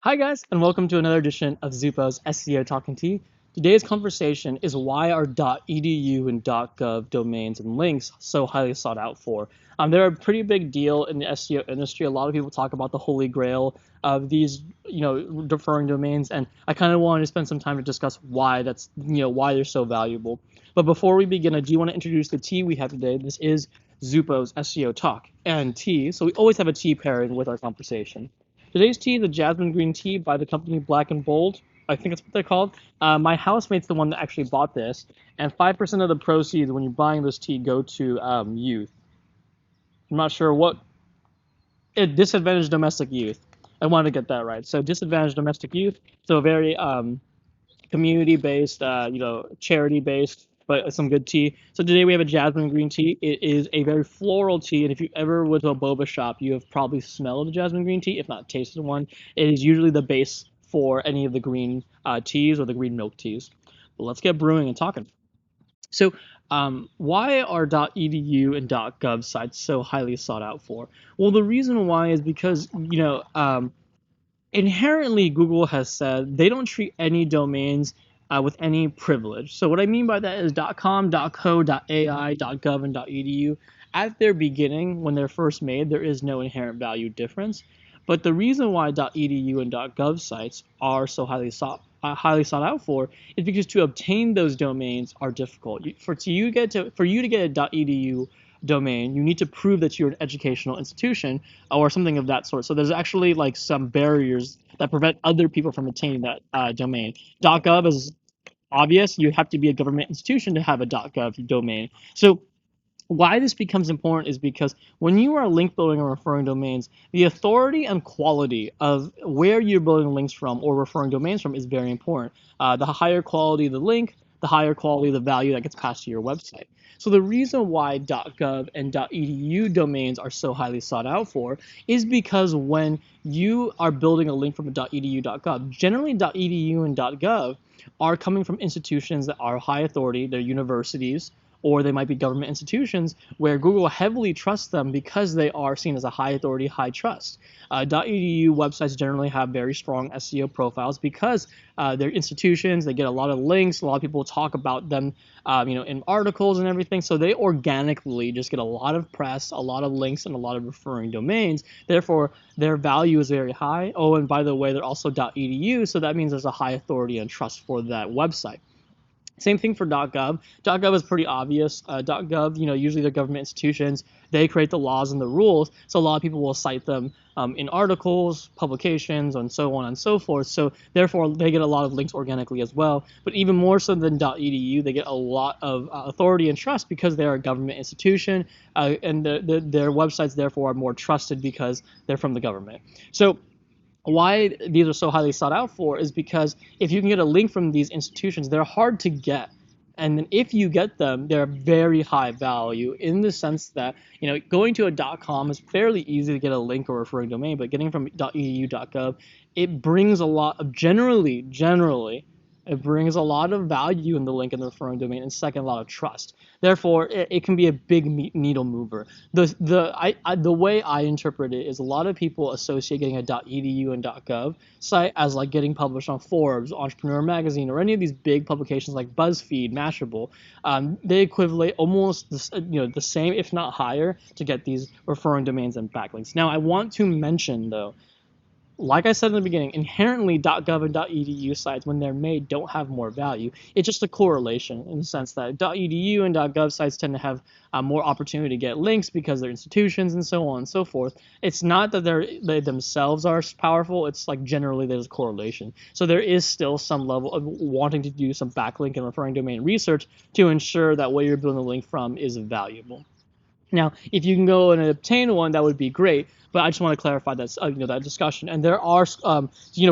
Hi guys, and welcome to another edition of Zupo's SEO Talking Tea. Today's conversation is why are .edu and .gov domains and links so highly sought out for. They're a pretty big deal in the SEO industry. A lot of people talk about the holy grail of these, referring domains, and I kind of wanted to spend some time to discuss why why they're so valuable. But before we begin, I do want to introduce the tea we have today. This is Zupo's SEO Talk and tea, so we always have a tea pairing with our conversation. Today's tea is a jasmine green tea by the company Black and Bold. I think that's what they're called. My housemate's the one that actually bought this, and 5% of the proceeds when you're buying this tea go to youth. I'm not sure what disadvantaged domestic youth. I wanted to get that right. So disadvantaged domestic youth. So very community-based, charity-based, but some good tea. So today we have a jasmine green tea. It is a very floral tea, and if you ever went to a boba shop, you have probably smelled the jasmine green tea, if not tasted one. It is usually the base for any of the green teas or the green milk teas. But let's get brewing and talking. So, why are .edu and .gov sites so highly sought out for? Well, the reason why is because inherently Google has said they don't treat any domains with any privilege. So what I mean by that is .com, .co, .ai, .gov, and .edu. At their beginning, when they're first made, there is no inherent value difference. But the reason why .edu and .gov sites are so highly sought out for is because to obtain those domains are difficult. For you to get a .edu domain, you need to prove that you're an educational institution or something of that sort. So there's actually like some barriers that prevent other people from attaining that domain. .gov is obvious. You have to be a government institution to have a .gov domain. So why this becomes important is because when you are link building or referring domains, the authority and quality of where you're building links from or referring domains from is very important. The higher quality the link, the higher quality the value that gets passed to your website. So the reason why .gov and .edu domains are so highly sought out for is because when you are building a link from a .edu, .gov, generally .edu and .gov are coming from institutions that are high authority, they're universities, or they might be government institutions where Google heavily trusts them because they are seen as a high authority, high trust. .edu websites generally have very strong SEO profiles because they're institutions. They get a lot of links. A lot of people talk about them, in articles and everything. So they organically just get a lot of press, a lot of links, and a lot of referring domains. Therefore, their value is very high. Oh, and by the way, they're also .edu, so that means there's a high authority and trust for that website. Same thing for .gov. .gov is pretty obvious. .gov, usually they're government institutions. They create the laws and the rules, so a lot of people will cite them in articles, publications, and so on and so forth. So therefore, they get a lot of links organically as well. But even more so than .edu, they get a lot of authority and trust because they're a government institution, and their websites therefore are more trusted because they're from the government. So why these are so highly sought out for is because if you can get a link from these institutions, they're hard to get. And then if you get them, they're very high value in the sense that, going to a .com is fairly easy to get a link or referring domain, but getting from .edu, .gov, it brings a lot of generally, it brings a lot of value in the link and the referring domain, and second, a lot of trust. Therefore, it can be a big needle mover. The way I interpret it is a lot of people associate getting a .edu and .gov site as like getting published on Forbes, Entrepreneur Magazine, or any of these big publications like BuzzFeed, Mashable. They equivalent almost the same, if not higher, to get these referring domains and backlinks. Now, I want to mention though, like I said in the beginning, inherently .gov and .edu sites, when they're made, don't have more value. It's just a correlation in the sense that .edu and .gov sites tend to have more opportunity to get links because they're institutions and so on and so forth. It's not that they themselves are powerful. It's like generally there's a correlation. So there is still some level of wanting to do some backlink and referring domain research to ensure that where you're building the link from is valuable. Now, if you can go and obtain one, that would be great. But I just want to clarify that discussion. And there are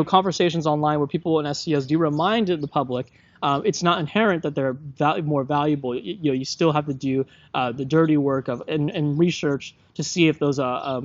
conversations online where people in SEOs do remind the public it's not inherent that they're more valuable. You still have to do the dirty work of and research to see if those .edu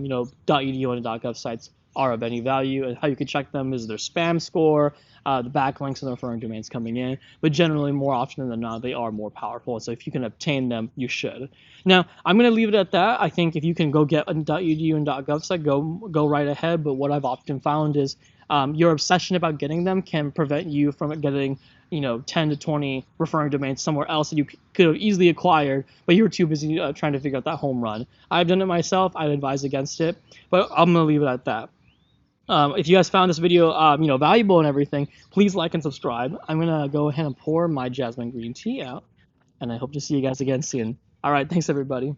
and .gov sites are of any value. And how you can check them is their spam score, the backlinks and the referring domains coming in. But generally, more often than not, they are more powerful. So if you can obtain them, you should. Now, I'm going to leave it at that. I think if you can go get a .edu and .gov site, go right ahead. But what I've often found is your obsession about getting them can prevent you from getting 10 to 20 referring domains somewhere else that you could have easily acquired, but you were too busy trying to figure out that home run. I've done it myself. I'd advise against it, but I'm going to leave it at that. If you guys found this video, valuable and everything, please like and subscribe. I'm going to go ahead and pour my jasmine green tea out, and I hope to see you guys again soon. All right, thanks, everybody.